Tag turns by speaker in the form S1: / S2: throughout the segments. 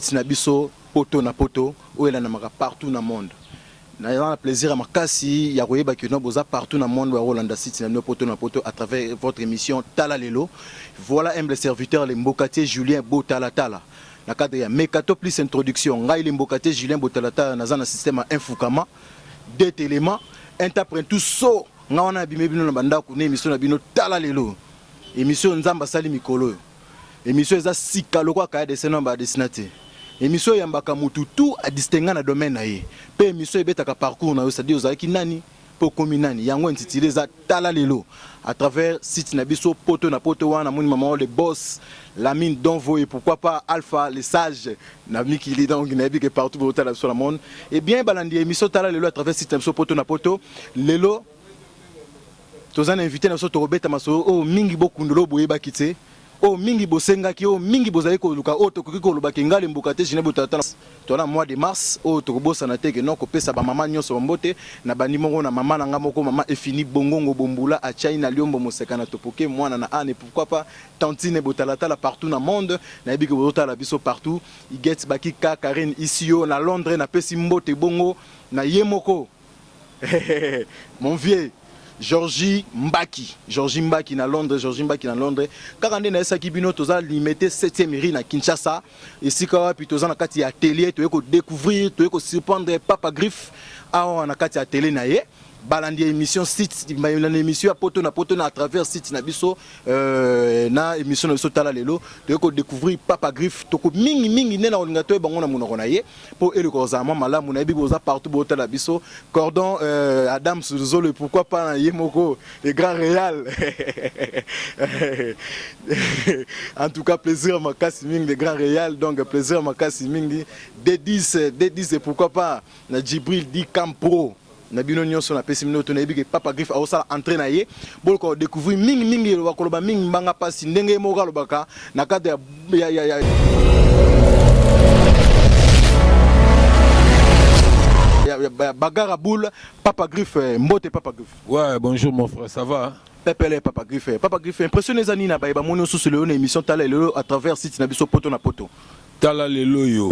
S1: site nabiso poto na poto où elle a partout dans le monde. N'a plaisir à makasi ya koyeba que no boza partout dans le monde wa Rolanda site na poto na poto à travers votre émission Tala Lelo. Voilà humble serviteur les Mbokatier Julien Botalatala. Na cadre ya Mekato plus introduction ngai les Mbokatier Julien Botalatala na zana système infukama deux éléments interprète tout so nga wana bimebino na banda ku ne émission na bino Tala Lelo. Émission nzamba sali mikolo. Émission eza sika lokwa kaya de seno ba destinaté. Émission yambaka mutu tout à distinguer na domaine na ye. Pe émission ebetaka parcours na yo, c'est-à-dire ozaki nani po komi nani. Yango intitulé za Tala Lelo à travers site na biso poto na poto wana moni maman le boss la mine d'envo et pourquoi pas Alpha les sages na miki li donc na bi que partout pour Tala sur le monde. Et bien balandi émission Tala Lelo à travers site na biso poto na poto lelo tozana invité na so to robeta maso o mingi bokundolo boyeba kitse. Oh mingi bosenga ki oh mingi bozali ko luka oh tokoki ko lobaki ngale mbokate jine botata tona mois de mars oh tokobosa na teke non ko pesa ba mama nyonso mbote na bandi mongo na mama na ngamo ko mama efini bongongo bombula a China liombo moseka na topoke mwana na ane pourquoi pas tantine botalata la partout na monde na bi ko botala biso partout i get baki ka Karen ici yo na Londres na pesi mbote bongo na yemoko mon vieux Georgie Mbaki na Londres, Karande na esa kibino toza limité 7e mairie na Kinshasa. Ici ka puis toza na kati ya atelier to ko découvrir, to ko surprendre Papa Griff a na kati ya atelier na ye. Balandi émission site na émission poto na à travers site na biso na émission na biso Tala Lelo to ko découvrir Papa Griff to ko mingi na olinga to bango na munoko na ye po ele ko za mama la munabi boza partout bo Tala biso cordon Adam Suzolo pourquoi pas na Yemoko le grand réal. En tout cas plaisir makasi mingi le grand réal donc plaisir makasi mingi D10 pourquoi pas na Djibril di Campo na bino nyonso na pesi minoto na yebi ke Papa Griff a osala entraîner ye bol ko découvrir mingi lo bakoloba mingi mbanga pasi ndenge mo galobaka na cadre ya bagara boule Papa Griff mbote Papa Griff.
S2: Ouais, bonjour mon frère, ça va?
S1: Pepele Papa Griff impressionné zani na ba mono sous le émission Tala Lelo à travers site na biso poto na poto.
S2: Tala Lelo yo.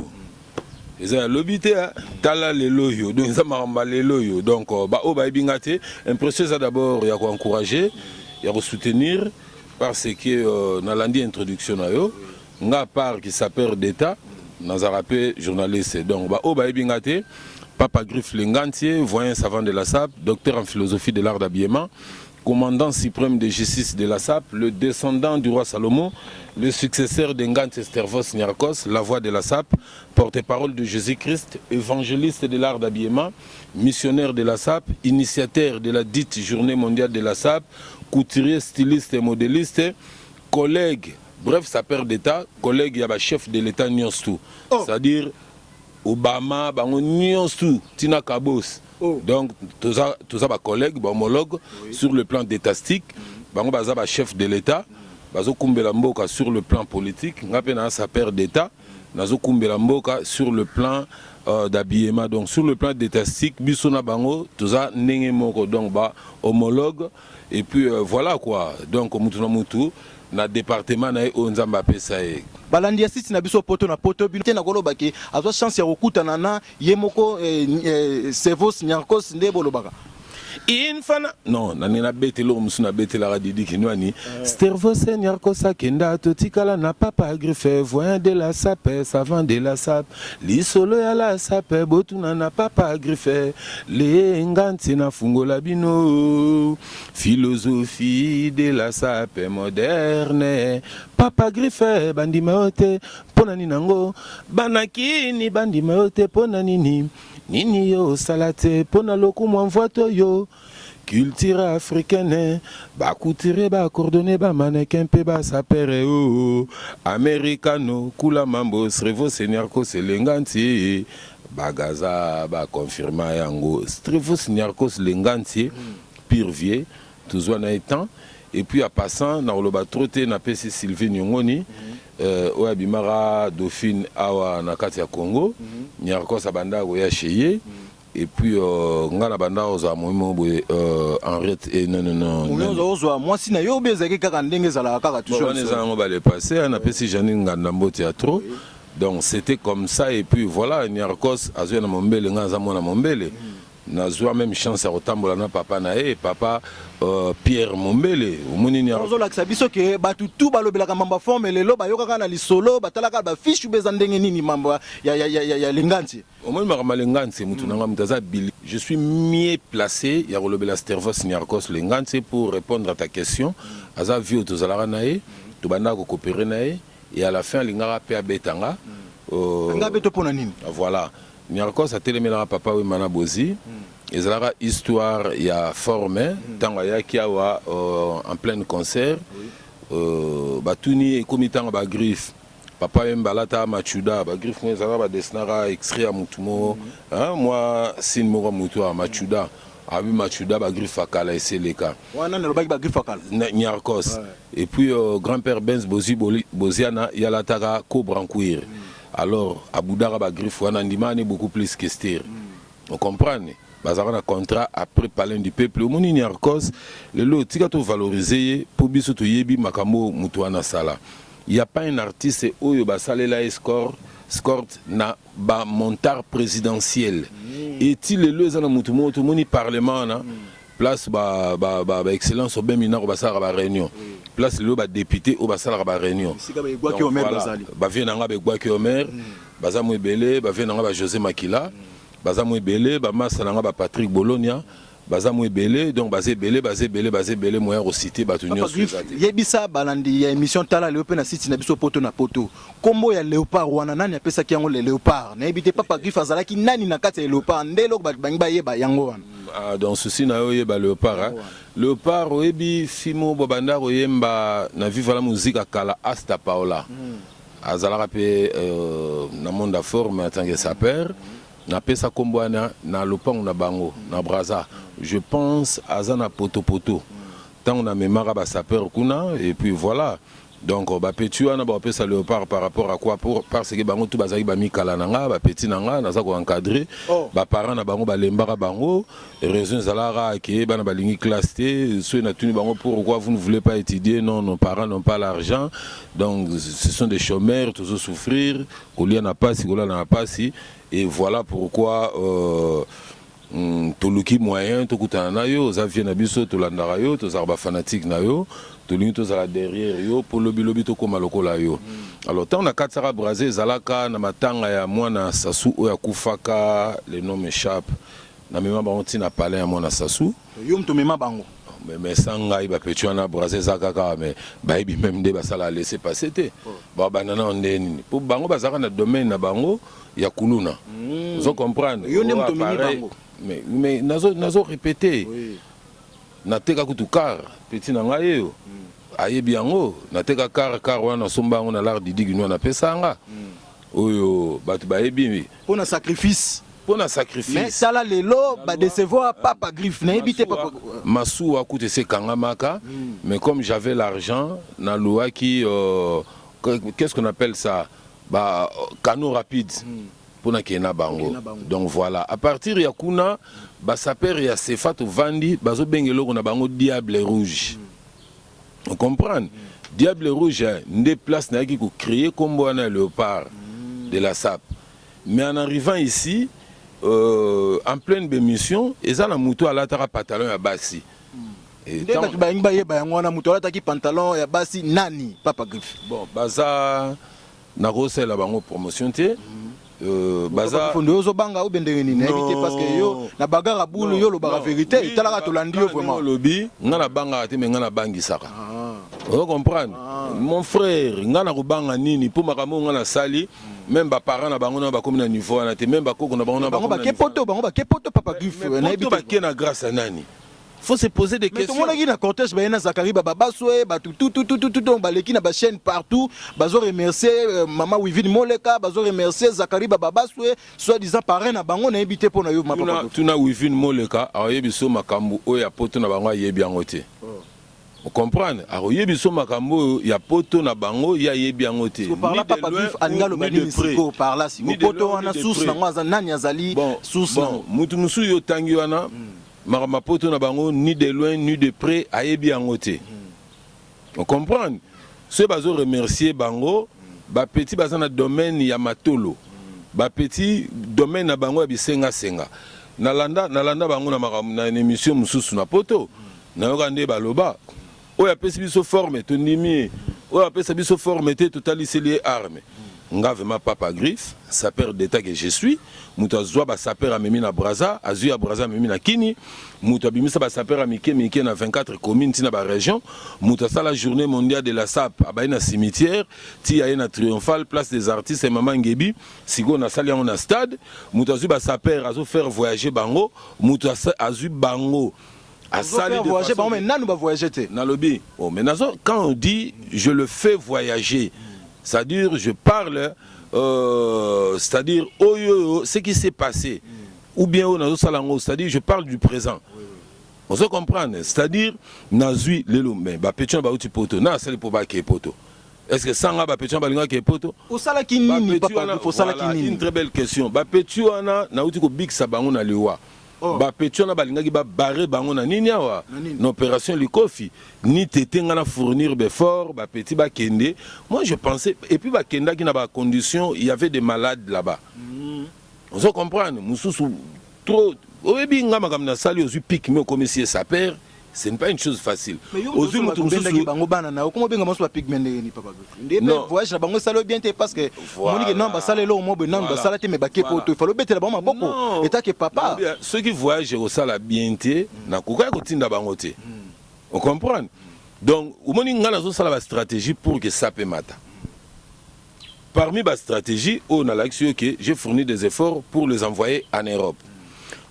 S2: Eza lobité Tala Lelo yo donc ça maramba lelo yo donc ba o ba bingate impressionné d'abord ya ko encourager ya ko soutenir parce que na landi introduction na yo nga part qui s'appelle d'état na rapé journaliste donc ba o ba bingate Papa Griff Lengantier, voyant savant de la SAP, docteur en philosophie de l'art d'habillement, commandant suprême de justice de la SAP, le descendant du roi Salomon, le successeur d'Engant Stervos Niarkos, la voix de la SAP, porte-parole de Jésus-Christ, évangéliste de l'art d'habillement, missionnaire de la SAP, initiateur de la dite journée mondiale de la SAP, couturier, styliste et modéliste, collègue, bref, ça perd d'État, collègue, il y a chef de l'État Nyostou, c'est-à-dire Obama, bango nyonsu, Tina Kabos. Donc, tous les collègues, homologues, sur le plan d'étatistique, bango baza chef de l'État, bazo kumbela mboka sur le plan politique, ngapena sa père d'État, nazo kumbela mboka sur le plan d'habillement. Donc, sur le plan d'étatistique, bisona bango, tous les nenge moko, donc ba homologue, et puis voilà quoi. Donc, mutuna mutu. Na département na onzamba pesa e
S1: balandi assist na biso poto na poto bino na koloba ke azwa chance ya kokutana na yemoko Servos Niarkos nde bolobaka
S2: infana non na betelo musuna betela radidi kinwani Servos Niarkos akenda totikala na Papa Griff voyant de la SAP savant de la SAP li solo ya la SAP botuna na Papa Griff le nganti na fungola bino philosophie de la SAP moderne Papa Griff bandi maote pona ninango banakini bandi maote pona nini nini yo salate pona loku mwanvoto yo culture africaine ba couture ba coordonner ba mannequin pe ba sapere o americano kula mambo Servos Niarkos Lengantier bagaza ba confirma yango Servos Niarkos Lengantier pire vieux toujours na étant et puis à passant na loba troté na pesi Sylvie Nyongoni oya bimara Dauphine awa na kati ya Congo Niarkos abanda ko ya cheye et puis ngana banda oza moimo boye Henriette et non
S1: ozo moi si na yo bezaki kaka ndenge zala kaka toujours
S2: on est en ba le passé na pesi Janine Nganda Mbote ya trop Donc c'était comme ça et puis voilà, Niarkos azwe na mombele nga zamo na mombele. Nazwa même chance à retambola na papa nae papa Pierre Mombele omoni
S1: Niarkos la biso ke batu tout balobelaka mamba forme lelo bayoka na lisolo batalaka ba fiche beza ndenge nini mamba ya linganti.
S2: Omoni makama linganti mutu nanga mutaza bili. Je suis mieux placé ya rolobela Stervos Niarkos linganti pour répondre à ta question. Aza vieux tozalaka nae to banda ko coopérer nae et à la fin lingara pe abetanga
S1: ngabeto pona nini.
S2: Voilà. Niarkos a téléménara papa oui mana bozi ezalaka histoire ya forme tanga ya kiawa en plein concert batuni ekomi tanga ba griffe papa embalata machuda ba griffe ezalaka ba dessinara extrait ya mutumo moi sin moko mutu a machuda abi machuda ba griffe akala eseleka
S1: wana ne lobaki ba griffe akala
S2: Niarkos et puis grand-père Benz bozi boziana yalataka cobrancuir. Alors, Aboudara ba griffe wana ndimani beaucoup plus que Ster. Vous comprenez? Bazara un contrat après parler du peuple. Moni Niarkos, le lot tika to valoriser pour biso to yebi makambo mutuana sala. Il y a pas un artiste oyo ba salela escort na ba montar présidentiel. Et il le lo zana mutumo to moni parlement na place ba excellence au bemina ko basara ba réunion. Place le député au basala ba réunion. Ba vient nga be Gwaki Omer, baza mo ebele, ba vient nga ba José Makila, baza mo ebele, ba masa nga ba Patrick Bologna, baza mo ebele, donc basé belé moyen reciter ba tunyo suzate.
S1: Yebisa balandi ya émission tala le pe na site na biso poto na poto. Kombo ya Léopard wana nani apesa ki yango le Léopard. Na ebité papa Griff azala ki nani na kati ya Léopard ndelo ba bangiba yeba yango wana.
S2: Ah, donc ceci na yeba Léopard hein. Léopard oyebi fimo bobanda oyemba na viva la musique akala Asta Paola. Azalaka pe na monde forme en tant que sapeur. Na pesa kombwana na lopang na bango na braza. Je pense azana poto. Tant on a mémoire ba sapeur kuna et puis voilà. Donc ba petit wana ba pesa Léopard par rapport à quoi parce que bango tout bazaki ba mikala nanga ba petit nanga naza ko encadrer ba parents na bango ba lembara bango raison zalara ke bana ba lingi classe T ceux na tuni bango pourquoi vous ne voulez pas étudier non nos parents n'ont pas l'argent donc ce sont des chômeurs tous souffrir kolia na pasi kola na pasi et voilà pourquoi toluki moyen tokutana na yo za vie na biso tolandaka yo tozarba fanatique na yo tolingi tozala derrière yo pour lobi to koma lokola yo. Alors tant na katsara brasé zalaka na matanga ya mwana Sassou oya kufaka le nom m'échappe na mema bango tina palais ya mwana Sassou
S1: yo mto mema bango
S2: mais sanga iba petuana brasé zakaka mais baibi même de basala laisser passer te ba banana ndeni pour bango bazaka na domaine na bango ya kuluna vous comprenez
S1: yo ne mto mema bango
S2: mais nazo répéter nateka kutu car petit na ngayo ayebi yango nateka car wana somba wana l'art didi na pesanga oyo batu bayebi
S1: pour sacrifice mais ça là lelo ba décevoir papa Griff na ebité papa
S2: masu akute se kangamaka mais comme j'avais l'argent na loi qui qu'est-ce qu'on appelle ça ba canot rapide pour na bango. Donc voilà, à partir ya kuna ba saper ya Sefat Vandi bazo bengelo na bango Diable Rouge. On comprend? Diable Rouge ne place na ki ko créer comme na Léopard de la SAP. Mais en arrivant ici en pleine émission, eza na muto ala tara pantalon ya basi.
S1: Et tant que ba ngba yeba yango na muto ala taki pantalon ya basi nani papa Griff.
S2: Bon, baza na rosela bango promotion te.
S1: Baza fondozo banga obendenge ni éviter parce que yo na bagara boule yo lo baga vérité talaka to landi yo vraiment
S2: lobi ngana banga te mais ngana bangi saka vous comprenez mon frère ngana ko banga nini pour makamo ngana sali même ba parents na bango na ba comme na niveau na te même ba koko na bango na ba
S1: ba kepoto papa Griff na
S2: éviter ba kena grâce à nani. Faut se poser des questions.
S1: Mais tout le monde qui na cortège ba na Zakari ba baswe ba tout donc ba leki na ba chaîne partout bazo remercier maman Wivine Moleka bazo remercier Zakari ba baswe soit disant parrain na bango na éviter pour na yo ma papa
S2: tuna Wivine Moleka ayebiso makambo oya poto na bango yebi yangote. Vous comprenez? Ayebiso makambo ya poto na bango ya yebi yangote.
S1: Par là papa Griff angalo bani siko par là si poto wana source na ngwa nani azali source
S2: mutu musu yo tangi wana Maramapoto na bango ni de loin ni de près ayebi yangote. On comprend. Ce bazo remercier bango ba petit baza na domaine ya matolo ba petit domaine na bango ya bisenga senga nalanda bango na émission mususu na poto na yoka nde baloba oyo apesi biso forme tondimi oyo apesa biso forme te totaliseli arme nga vraiment papa griffe sapeur d'état que je suis mutu azwa basaper amemi na braza azwi ya braza amemi na kini mutu abimisa basaper ya mike na 24 communes ntina barégion mutu asala journée mondiale de la sap abaye na cimetière ti aye na triomphal place des artistes mama ngebi sikoyo nasali yango na stade mutu azwi basaper azofaire voyager bango mutu azwi bango asali de
S1: voyager
S2: façon...
S1: mais nanu ba voyager te
S2: nalobi oh mais nazo quand on dit je le fais voyager c'est-à-dire je parle c'est-à-dire ce qui s'est passé ou bien c'est-à-dire je parle du présent. On se comprend, c'est-à-dire nazui lelo mais ba petion ba uti poto na sali po ba ke poto. Est-ce que sanga ba petion ba linga ke poto?
S1: O sala kinini papa, faut sala kinini.
S2: Une très belle question. Ba petion na uti ko big sa bango na liwa. Ba petion na balinga ki ba barrer bango na nini awa na opération likofi ni tetenga na fournir befort ba petit ba kende. Moi je pensais et puis ba kenda qui na ba condition il y avait des malades là-bas. On se comprend mususu trop oyebi nga makam na sali ozu pique mais comme si ça perd. Ce n'est pas une chose facile.
S1: Aux yeux de bango banana, comment bien commence la pigment ni papa. Non, voyage la bango salo bien parce que monique non ba sale lo mo non ba salate me baké poto, il faut bete la bango boko. Et ta que papa.
S2: Ceux qui voyagent au sala bien té na koka ko tinda bango té. On comprend. Donc au moni ngana zo sala ba stratégie pour que ça peut mata. Parmi ba stratégie, on a l'action que j'ai fourni des efforts pour les envoyer en Europe.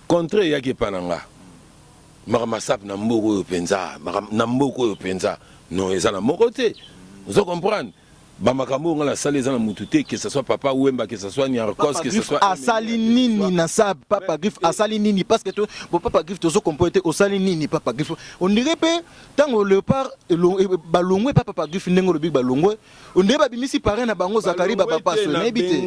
S2: Contre yaki pananga. Maramasap na mboko yo penza na mboko yo penza non eza na moko te vous comprenez bamakambo ngala sala eza na mutu te que ce soit papa Wemba que ce soit Niarkos que ce soit
S1: asali nini na sa papa Griffe asali nini parce que to papa Griffe tozo comporter osali nini papa Griffe on dirait pe tango léopard balongwe papa Griffe ndengo le big balongwe on dirait ba bimisi parrain na bango Zakari baba paso na ebité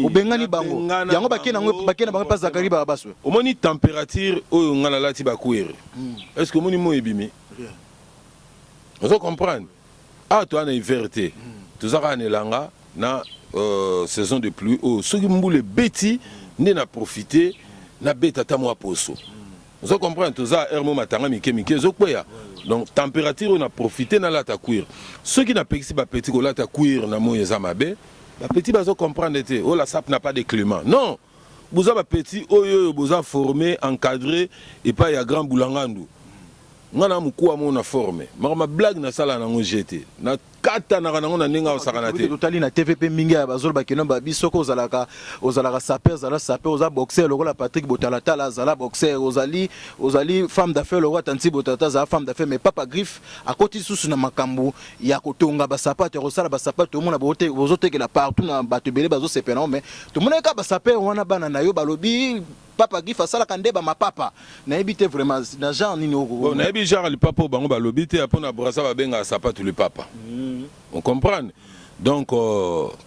S1: o bengani bango yango bakena ngwe bakena bango pas Zakari baba paso
S2: au moni température oyo ngala lati bakwere est-ce que moni mo ebimi vous comprenez ah toi na vérité tout ça en elanga na saison de pluie oh ceux qui mboule beti ne na profiter na beta tamwa poso vous comprenez tout ça hermo matanga mike zokweya donc température on a profité na la ta cuire ceux qui n'a pas ici ba petit ko la ta cuire na moyeza mabe ba petit bazo comprendre te oh la sap n'a pas de climat non vous avez petit oyo vous a formé encadré et pas ya grand boulangandu ngana mukuwa mo na forme ma blague na sala na ngo jeté na kata na ngo na ninga osakana te
S1: totali na TVP minga bazol ba keno ba bisoko ozalaka saper zala saper oza boxer lokola Patrick Botalatala zala boxer ozali femme d'affaires lokola Tanti Botata za femme d'affaires mais papa Griffe a côté susu na makambu ya kotonga ba sapato rosala ba sapato mona bote bozote la partout na bato belé bazo sepena mais to mona ka ba saper wana bana na yo balobi papa Griffe asala kandeba ma papa na ebité vraiment na genre nini
S2: bon na ebi genre le papa bango ba lobité apona brasa ba benga sapato le papa. On comprend. Donc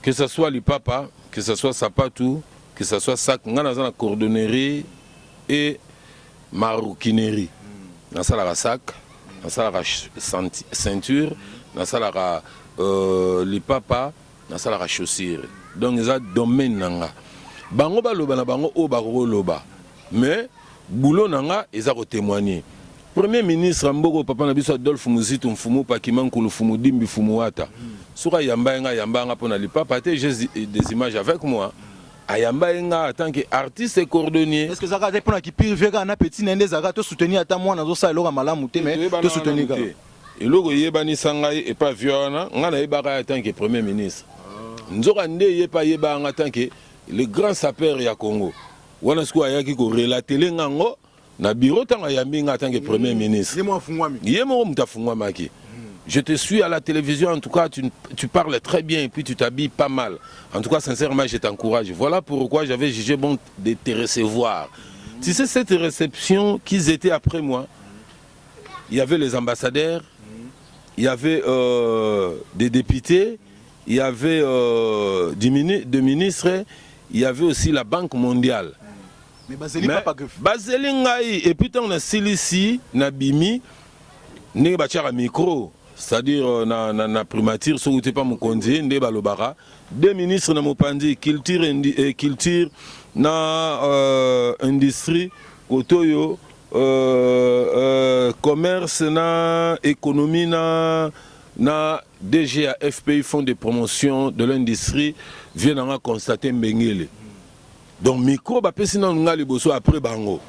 S2: que ce soit le papa, que ce soit sapatou, que ce soit sac, on a la cordonnerie et maroquinerie. On a la sac, on a la ceinture, on a la le papa, on a la chaussure. Donc il y a un domaine nanga. Bango ba loba na bango o ba loba. Mais boulot nanga ils ont témoigné. Premier ministre Mboko papa na biso Adolphe Muzitu mfumu pakimankulu fumu dimbi fumu wata. Soka yamba pona li papa te j'ai des images avec moi. Ayamba en tant qu'artiste et cordonnier. Est-ce
S1: que ça va dépendre qui privé na petit nende zaka to soutenir ata moi na zo sa eloko malamu te mais to soutenir ka.
S2: Eloko yebani sangai et pas viona ngana yebaka en tant que premier ministre. Nzoka nde yepa yeba en tant que le grand sapeur ya Congo. Wana siko ayaki ko relater ngango na bureau tanga yambinga en tant que premier ministre. Je te suis à la télévision, en tout cas tu parles très bien et puis tu t'habilles pas mal. En tout cas sincèrement je t'encourage. Voilà pourquoi j'avais jugé bon de te recevoir. Tu sais cette réception qu'ils étaient après moi, il y avait les ambassadeurs, il y avait des députés, il y avait des ministres, il y avait aussi la Banque mondiale.
S1: Mais Baseli papa Griffe.
S2: Baseli ngai et puis on a Silici na bimi ne bachara micro c'est-à-dire na primature so uté pas mokonzi nde balobara deux ministres na mopandi culture na industrie kotoyo commerce na économie na DG à FPI font des promotions de l'industrie viennent à constater mbengele. Donc micro ba pesi na nga liboso après bango.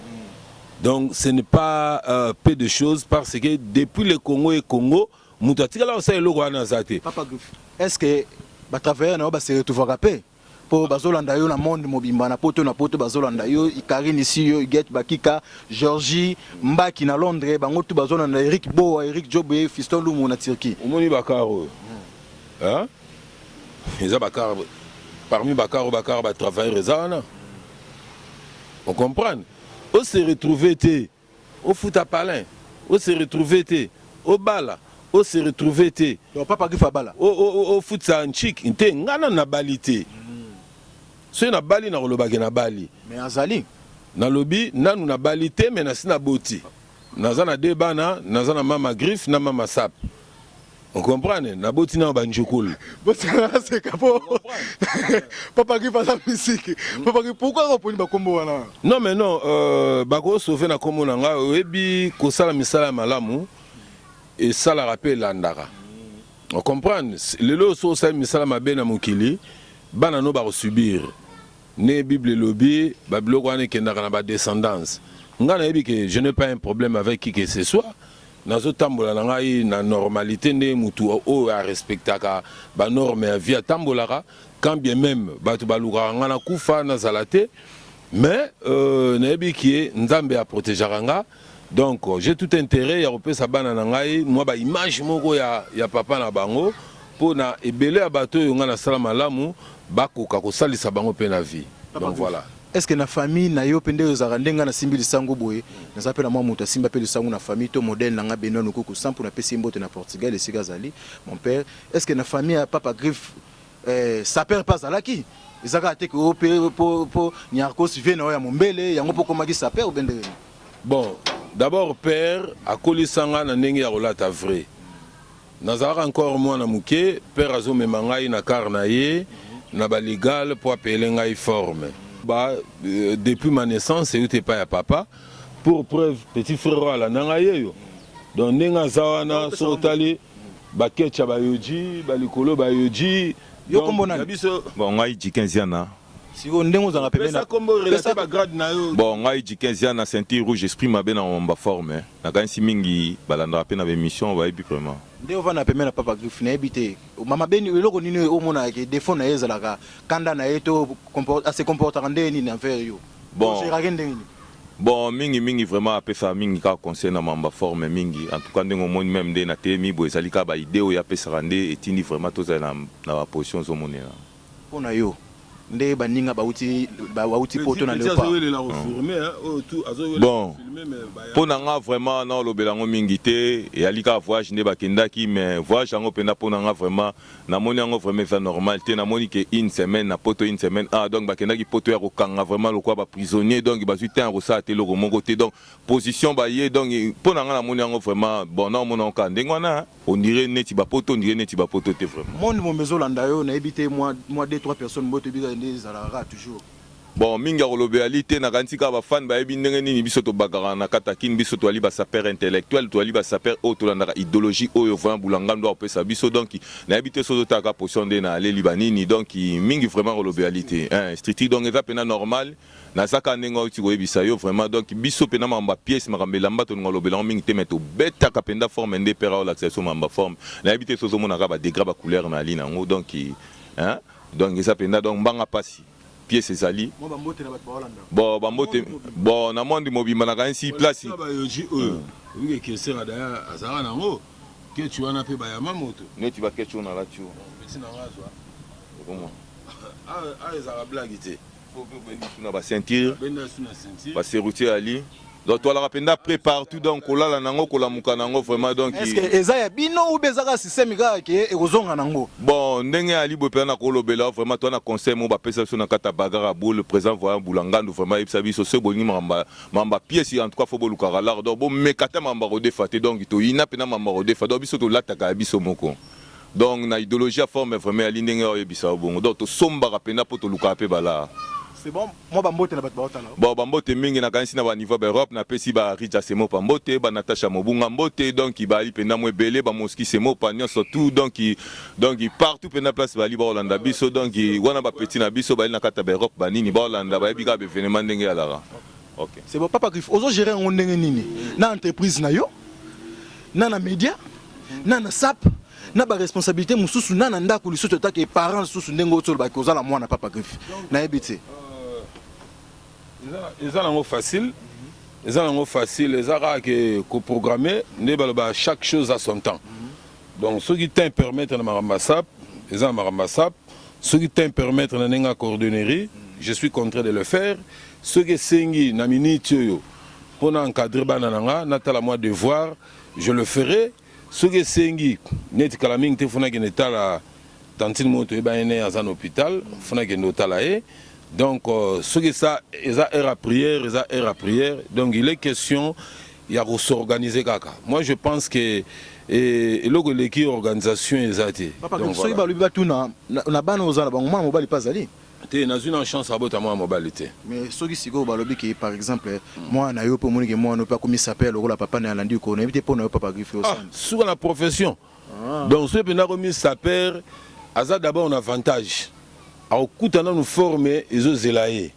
S2: Donc ce n'est pas peu de choses parce que depuis le Congo et Congo mutatika la ça eloko wana zate.
S1: Papa Griff, est-ce que ba travailler na ba se retrouver paix pour bazolanda yo na monde mobimba na poto bazolanda yo Ikarine ici yo get bakika Georgie Mbaki na Londres bango tu bazolanda Eric Boa Eric Jobé Fiston Lumu na Turquie.
S2: Omoni bakaro. Hein? Ils bakaro parmi bakaro ba travailler rezana. On comprend. On se retrouver au foot à Palin, on se retrouver au bala, on se retrouver
S1: donc papa Griff bala
S2: au foot ça en chic inte ngana na balité so na bali na kolobaki na bali
S1: mais azali
S2: na lobi nanu na balité mais na sina boti naza na debana naza na mama Griff na mama Sap. On comprend, na boti na banjukul.
S1: C'est papa Griff a la musique. Papa Griff, pourquoi on peut pas combo wana?
S2: Non mais non, bako sauver na kombo nanga ebi ko sala misala malamu et ça la rappelle landara. On comprend, lelo so sala misala mabe na mukili, bana no ba subir. Ne Bible lobby, ba biloko wana kendaka na ba descendance. Ngana ebi que je n'ai pas un problème avec qui que ce soit. Nazo tambola na ngai na normalité nde mutu o a respectaka ba norme ya via tambolaka quand bien même batu baluka ngana kufa na zalate mais na ebi ki nzambe a protéger nga donc j'ai tout intérêt ya repesa bana na ngai moi ba image moko ya papa na bango pour na ebele ya bato yo ngana sala malamu bakoka ko salisa bango pe na vie. Donc voilà.
S1: Est-ce que na famille na yo pende ozaka ndenga na simbi lisango boye na zapela mwa muta simba pe lisango na famille to modèle na nga Benoît Nukuku sample na pesi mbote na Portugal et Sigazali mon père est-ce que na famille à papa Griff ça perd pas alaki ezaka te ko po nyarkos vient ya mombele yango poko maki ça perd ou bende.
S2: Bon d'abord père akolisanga na ndenge ya rolata vrai nazara encore moi na muke père azo memangai na karnaye na ba légal pour appeler ngai forme. Bah, depuis ma naissance, c'est pas à papa. Pour preuve, petit frère à la nangaye. Donc, nenga zawana, sotali, bakecha bayoji, balikolo bayoji.
S1: Yo kombona.
S3: Bon, ngai ji 15 ans.
S1: Si on ndengo zanga pemena.
S2: Ça comme relaté ba grade na yo.
S3: Bon, ngai ji 15 ans na ceinture rouge, esprit mabe na mba forme. Na kansi mingi balanda pe na émission ba ebi vraiment.
S1: Ndeo vana pemena papa Griff na ebité. Mama beni eloko nini omona ke défaut na ezalaka kanda na eto se comporter ndeni na faire yo.
S3: Bon. Bon, mingi vraiment apesa mingi ka conseil na mamba forme mingi. En tout cas ndengo moni même de na temi bo ezali ka ba idée o ya pesa rande etindi vraiment to za na position zo monena.
S1: Pona yo. Nde baninga bauti poto na lepa.
S3: Bon. Pona nga vraiment na lobelango mingi te et alika voyage nde bakendaki mais voyage ngo pena pona nga vraiment na moni ngo vraiment ça normal te na moni que une semaine na poto une semaine donc bakendaki poto ya kokanga vraiment lokwa ba prisonnier donc bazui te en rosa te loko mongo te donc position ba ye donc pona nga na moni ngo vraiment bon na mona ka ndengwana on dirait neti ba poto te vraiment.
S1: Monde mon bezo landa yo na ebité moi 2-3 personnes moto biga ndezalaka toujours.
S3: Bon, minga rolobealité na kantika ba fan ba ebi ndenge nini biso to bakara na katakin biso to ali ba saper intellectuel to ali ba saper auto la idéologie oyo vraiment bulanga ndo opesa biso donc na ebité so to ka position de na ali libanini donc mingi vraiment rolobealité strict donc eza pena normal na saka ndengo ti ko ebisa yo vraiment donc biso pena mamba pièce makambela mbato ngolobela mingi te meto beta kapenda forme ndé pera la l'accession mamba forme na ebité so mona ka ba degré ba couleur na ali nango donc donc eza pena donc mbanga pasi pièce ezali bon bambote bon na monde mobimba na kansi place
S2: bayoji oui que sera d'ailleurs azara nango que tu en as fait bayama moto
S3: neti ba question na la tu
S2: petit na ngazwa
S3: comment
S2: ezara blague te
S3: na ba ceinture ba serroutier ali donc toi la rapenda près partout donc kolala nango kolamuka nango vraiment donc
S1: est-ce que eza ya bino ou bezaka système kaka ke ekozonga nango
S3: bon ndenge ali bope na kolobela vraiment toi na conseil mo ba pesa so na kata bagara boule présent voyant Boulangandu vraiment ipsa biso se boni mamba pièce en tout cas faut boluka la donc bon mekata mamba rodefate donc to ina pena mamba rodefa donc biso to lataka biso moko donc na idéologie à forme vraiment ali ndenge o yebisa bongo donc to somba rapena po to luka pe bala.
S1: C'est bon, moi bambote na bato là.
S3: Bon bambote mingi na kanisi na ba niveau d'Europe na pesi ba Rija Semo pambote ba Natasha Mobunga mbote donc il bali pena mo belé ba Moski Semo pagnon surtout donc il partout pena place bali ba Hollanda biso donc wana ba petit na biso bali na kata ba Europe ba nini ba Hollanda ba bika be événement ndenge ya lara. OK. C'est
S1: bon Papa Griff, ozo gérer on ndenge nini na entreprise na yo na média na SAP na ba responsabilité mususu na ndako liso totake parents susu ndenge otolo ba kozala mwana Papa Griff na ebité.
S2: Ils ont facile. Ils ont facile. Ils ont programmer chaque chose à son temps. Donc ceux qui t'en permettent de m'arramassap, ils ont m'arramassap. Ceux qui t'en permettent de n'enga coordonner, je suis contraint de le faire. Ceux qui sengi na minute pour encadrer banana, natala moi devoir, je le ferai. Ceux qui sengi net kalaming te fona qui n'est la tantine moto e ba ene à un hôpital, fona qui n'est là. Donc, ce qui ça, ils ont à prière, Donc, il est question, il y a de s'organiser. Moi, je pense que l'équipe organisation est atteinte.
S1: Papa, donc, si vous
S2: tu as une chance à votre mobilité.
S1: Mais ce qui par exemple, moi, je suis moi, je comme il s'appelle, le papa n'est pas qu'on évite pour ne pas griffer au sein.
S2: Sur la profession. Donc, ce qui s'appelle, d'abord un avantage. Alors, quand on nous former, ils ont zélaé.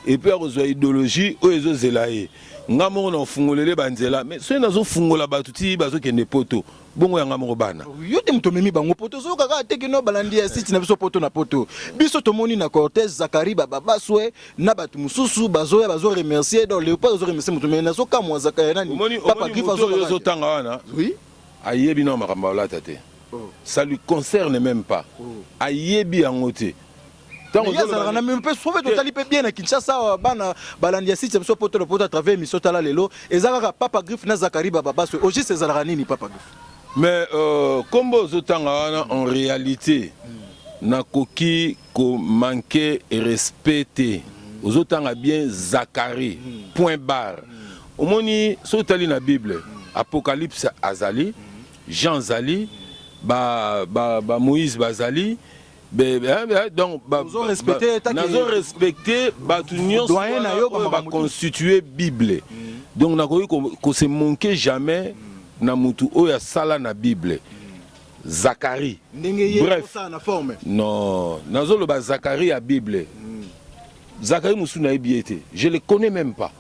S2: Et puis, on a idéologie, ils ont zélaé. Nous avons fungolé banzela, mais ceux qui ont fungola batuti, ils ont poto. Bon, on a un bana.
S1: Yo tem to memi bango poto, so kaka teki no balandi site na biso poto na poto. Biso to moni na Cortez Zakari baba baswe na batu mususu bazo remercier dans le pas bazo remercier mutu mais na so ka mo Zakari nani.
S2: Papa Griff zo tanga wana.
S1: Oui.
S2: Ayebi no makamba la tate. Ça lui concerne même pas. Ayebi angote.
S1: Tant que na même pas sauver totali pe bien na Kinshasa bana balandi site biso poto le poto à travers mission tala lelo ezaka Papa Griff na Zakari baba baswe. Oji c'est zalaka nini Papa Griff.
S2: Mais comme en réalité, na koki ko manquer et respecter. Aux autres bien Zacharie. Point barre. Au moni sotali na Bible. Apocalypse Azali, Jean Zali, Moïse Bazali. Donc,
S1: nous
S2: respecté, constituer Bible. Donc, on se manquer jamais. Na mutu oya sala na Bible Zacharie bref non nazolo ba Zacharie à Bible Zacharie musu na yebiete je le connais même pas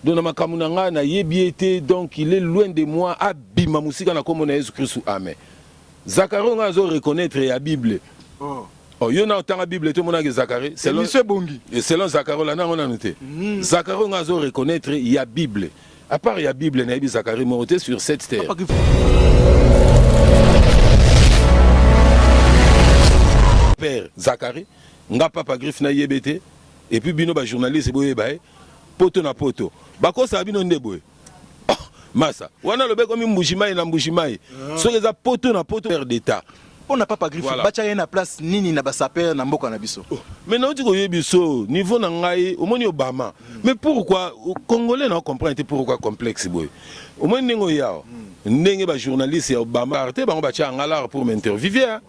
S2: donc na makamunanga na yebiete donc il est loin de moi abima musika na komo na Jésus Christ amen Zacharie on a reconnaître ya Bible oh yo na tanga Bible tout mon Zacharie selon Zacharie là na on a noté Zacharie on a reconnaître ya Bible. À part la Bible, il y a Zacharie monté sur cette terre. Père Zacharie, nga Papa Griff na yebete, et puis bino ba journaliste boye bae, poto na poto. Bako sa bino ndeboye. Massa, wana lobe comme mbujimai na mbujimai. So les a poto na poto père d'état.
S1: On n'a pas Griff, bacha na place nini na basaper na mboka na biso.
S2: Mais non tu koye biso, niveau na ngai, au moni Obama. Mais pourquoi Congolais non comprendre pourquoi complexe boy. Au moni nengo yao. Ndenge ba journaliste ya Obama arte ba bacha ngala pour m'interviewer.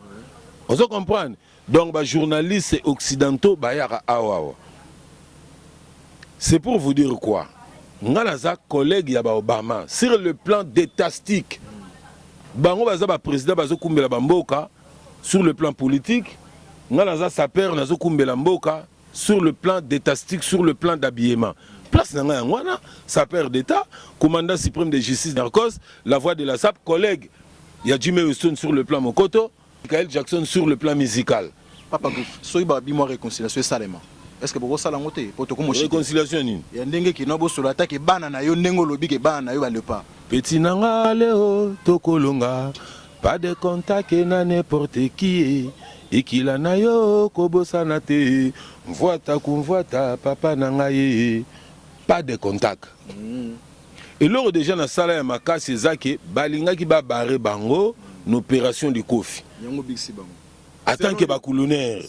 S2: On se comprend. Donc ba journaliste occidentaux ba yaka awa. C'est pour vous dire quoi? Ngala za collègue ya ba Obama sur le plan détastique. Bango baza ba président bazo kumbela bamboka sur le plan politique, ngala sa père nazo kumbela mboka sur le plan détastique, sur le plan d'habillement. Place nanga ngwana sa père d'état, commandant suprême de justice d'Arcos, la voix de la SAP, collègue, il y a Jimmy Houston sur le plan Mokoto, Michael Jackson sur le plan musical.
S1: Papa Griff, soy ba bimo réconciliation salema. Est-ce que vous avez une
S2: réconciliation?
S1: Il y a des gens qui ont attaqué banana yo nengo lobi ke banana yo ba le pas.
S2: Petit nanga leo tokolonga, pas de contact na n'importe qui. Ikila na yo kobosana te, mvoata kumvoata papa nanga ye. pas de contact. Et lors déjà na sala ya makasi ezaki balingaki ba barre bango n'opération du Kofi.
S1: Yango biksi bango.
S2: Attends que bakuluner.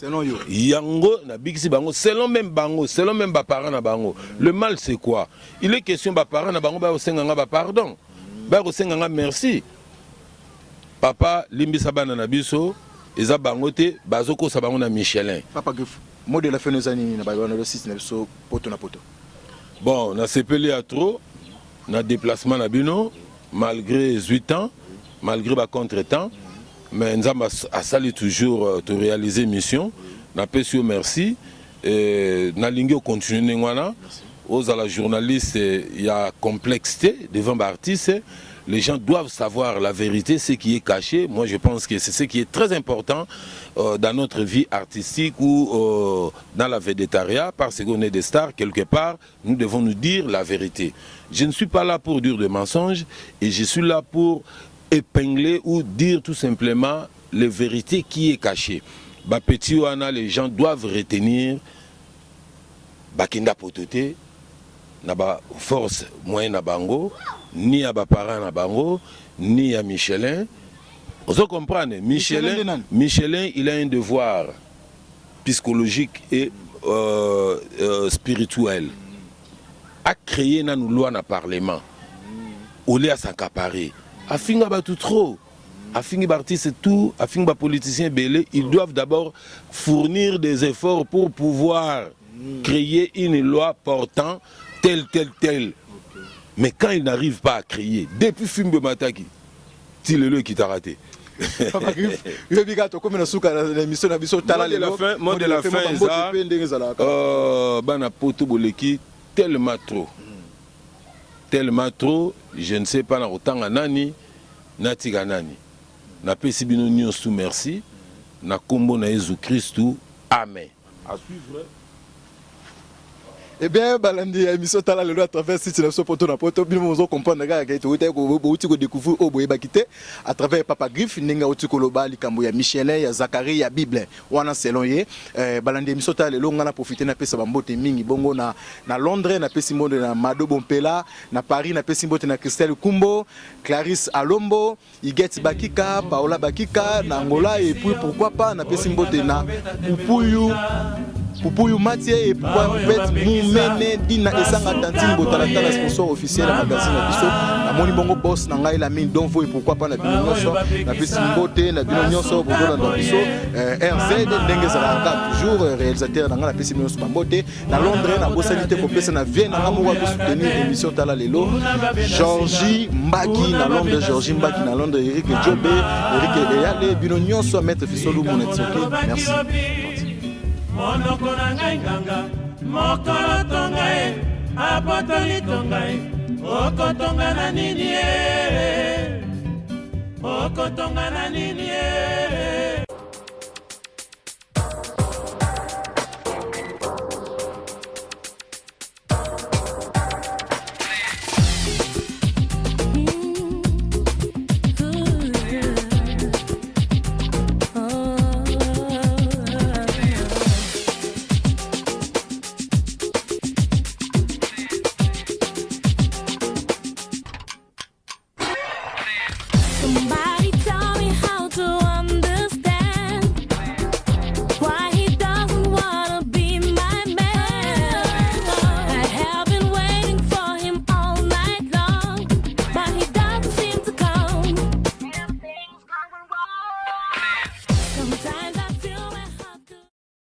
S2: Yango na biksi bango selon même ba parents na bango. Le mal c'est quoi? Il est question ba parents na bango ba osenganga ba pardon. Ba osenganga merci. Papa limbisa bana na biso eza bango te bazoko sa bango na Michelin.
S1: Papa Griff, modèle la fenozani na ba na le site na biso poto na poto.
S2: Bon, na sepelé à trop. Na déplacement na bino malgré 8 ans malgré ba contre-temps mais nous avons sali toujours de réaliser mission na pesio merci na lingi continuer ngwana aux à la journaliste il y a complexité devant l'artiste. Les gens doivent savoir la vérité, ce qui est caché. Moi, je pense que c'est ce qui est très important dans notre vie artistique ou dans la végétariat, parce qu'on est des stars, quelque part, nous devons nous dire la vérité. Je ne suis pas là pour dire des mensonges, et je suis là pour épingler ou dire tout simplement les vérités qui est cachée. Bah, petit wana, les gens doivent retenir Bakinda Potote, na ba force moyenne na bango, ni à ba parents na bango, ni à Michelin. Vous comprenez, Michelin, il a un devoir psychologique et spirituel à créer une loi dans le Parlement. Au lieu à s'accaparer. À finir tout trop. À finir artiste tout, à finir politiciens belés, ils doivent d'abord fournir des efforts pour pouvoir créer une loi portant tel. Mais quand ils n'arrivent pas à créer, depuis Fimbo Mataki, c'est le lieu qui t'a raté.
S1: Mot
S2: de la fin, bana poto boleki tellement trop, je ne sais pas na otanga nani, natika nani. Na pesi bino nyonso merci, na kombo na Jésus Christ, amen. À suivre.
S1: Eh bien, balandi émission tala le à travers site na poto na poto bino mozo comprendre ga ka to ko découvrir au boye bakité à travers Papa Griff ninga uti ko loba likambo ya Michelin ya Zacharie ya Bible wana selon ye balandi émission tala le ngana profiter na pesa bambote mingi bongo na Londres na pesi monde na Mado Bompela na Paris na pesi mbote na Christelle Kumbo Clarisse Alombo Iget Bakika Paola Bakika na Angola et puis pourquoi pas na pesi mbote na Pupuyu Mathieu et pourquoi peut Moumene Dina Esanga Tantine Botalata la sponsor officiel la magazine na biso na moni bongo boss na ngai la mine donc et pourquoi pas na bino nyonso na pesi mbote na bino nyonso bokola na biso RZ ndenge za toujours réalisateur na ngai la pesi bino nyonso mbote na Londres na bosalité ko pesa na Vienne na mo wa soutenir émission tala lelo Georgie Mbaki na Londres Georgie Mbaki na Londres Eric Jobe Eric Eyale bino nyonso mettre Fisolu Monetsoki merci.
S4: Monoko na ngai nganga mokolo tonga e apotoli tonga e okotonga na nini e okotonga na nini e